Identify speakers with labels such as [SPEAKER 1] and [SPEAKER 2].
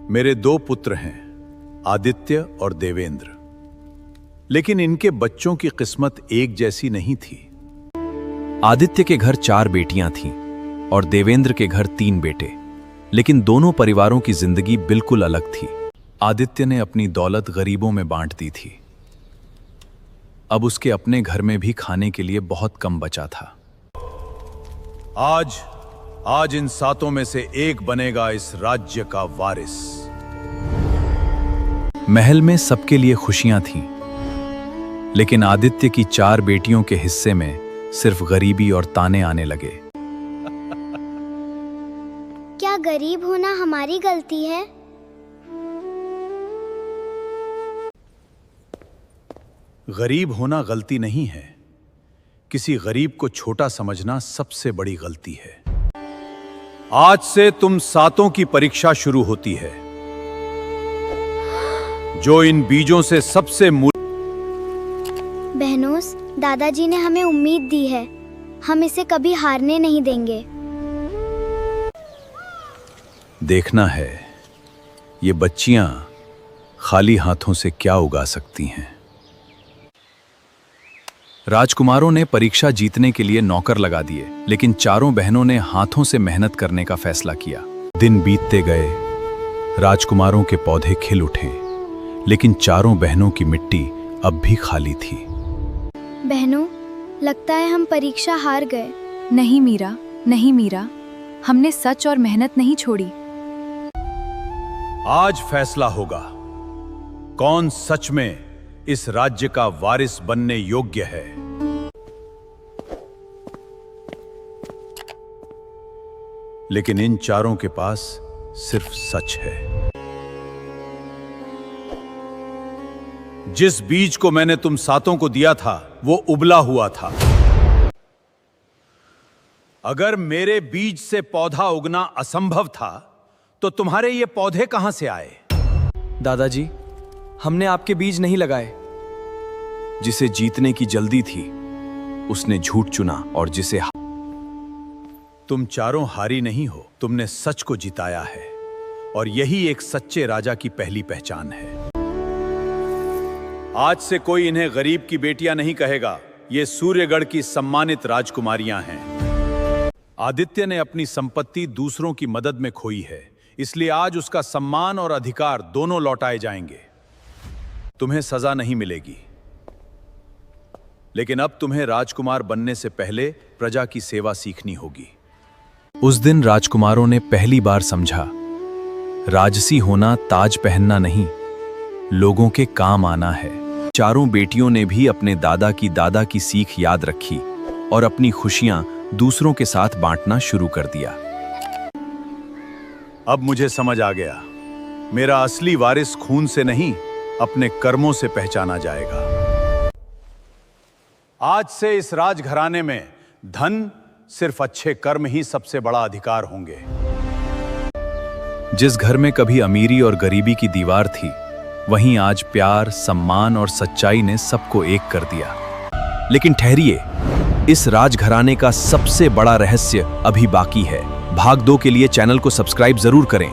[SPEAKER 1] मेरे दो पुत्र हैं, आदित्य और देवेंद्र। लेकिन इनके बच्चों की किस्मत एक जैसी नहीं थी।
[SPEAKER 2] आदित्य के घर 4 बेटियां थीं और देवेंद्र के घर 3 बेटे, लेकिन दोनों परिवारों की जिंदगी बिल्कुल अलग थी। आदित्य ने अपनी दौलत गरीबों में बांट दी थी। अब उसके अपने घर में भी खाने के लिए बहुत कम बचा था।
[SPEAKER 1] आज इन 7 में से एक बनेगा इस राज्य का वारिस।
[SPEAKER 2] महल में सबके लिए खुशियां थीं, लेकिन आदित्य की 4 बेटियों के हिस्से में सिर्फ गरीबी और ताने आने लगे।
[SPEAKER 3] क्या गरीब होना हमारी गलती है?
[SPEAKER 1] गरीब होना गलती नहीं है। किसी गरीब को छोटा समझना सबसे बड़ी गलती है। आज से तुम 7 की परीक्षा शुरू होती है। जो इन बीजों से सबसे
[SPEAKER 3] बहनोस, दादाजी ने हमें उम्मीद दी है। हम इसे कभी हारने नहीं देंगे।
[SPEAKER 1] देखना है ये बच्चियां खाली हाथों से क्या उगा सकती हैं।
[SPEAKER 2] राजकुमारों ने परीक्षा जीतने के लिए नौकर लगा दिए, लेकिन चारों बहनों ने हाथों से मेहनत करने का फैसला किया।
[SPEAKER 1] दिन बीतते गए, राजकुमारों के पौधे खिल उठे, लेकिन चारों बहनों की मिट्टी अब भी खाली थी।
[SPEAKER 3] बहनों, लगता है हम परीक्षा हार गए।
[SPEAKER 4] नहीं मीरा, नहीं मीरा, हमने सच और मेहनत नहीं छोड़ी।
[SPEAKER 1] आज फैसला होगा कौन सच में इस राज्य का वारिस बनने योग्य है। लेकिन इन चारों के पास सिर्फ सच है। जिस बीज को मैंने तुम 7 को दिया था वो उबला हुआ था। अगर मेरे बीज से पौधा उगना असंभव था तो तुम्हारे ये पौधे कहां से आए?
[SPEAKER 5] दादाजी, हमने आपके बीज नहीं लगाए।
[SPEAKER 2] जिसे जीतने की जल्दी थी उसने झूठ चुना, और जिसे
[SPEAKER 1] तुम चारों हारी नहीं हो, तुमने सच को जिताया है, और यही एक सच्चे राजा की पहली पहचान है। आज से कोई इन्हें गरीब की बेटियां नहीं कहेगा। ये सूर्यगढ़ की सम्मानित राजकुमारियां हैं। आदित्य ने अपनी संपत्ति दूसरों की मदद में खोई है, इसलिए आज उसका सम्मान और अधिकार दोनों लौटाए जाएंगे। तुम्हें सजा नहीं मिलेगी, लेकिन अब तुम्हें राजकुमार बनने से पहले प्रजा की सेवा सीखनी होगी।
[SPEAKER 2] उस दिन राजकुमारों ने पहली बार समझा, राजसी होना ताज पहनना नहीं, लोगों के काम आना है। चारों बेटियों ने भी अपने दादा की सीख याद रखी और अपनी खुशियां दूसरों के साथ बांटना शुरू कर दिया।
[SPEAKER 1] अब मुझे समझ आ गया, मेरा असली वारिस खून से नहीं, अपने कर्मों से पहचाना जाएगा। आज से इस राजघराने में धन, सिर्फ अच्छे कर्म ही सबसे बड़ा अधिकार होंगे।
[SPEAKER 2] जिस घर में कभी अमीरी और गरीबी की दीवार थी, वहीं आज प्यार, सम्मान और सच्चाई ने सबको एक कर दिया। लेकिन ठहरिए, इस राजघराने का सबसे बड़ा रहस्य अभी बाकी है। भाग 2 के लिए चैनल को सब्सक्राइब जरूर करें।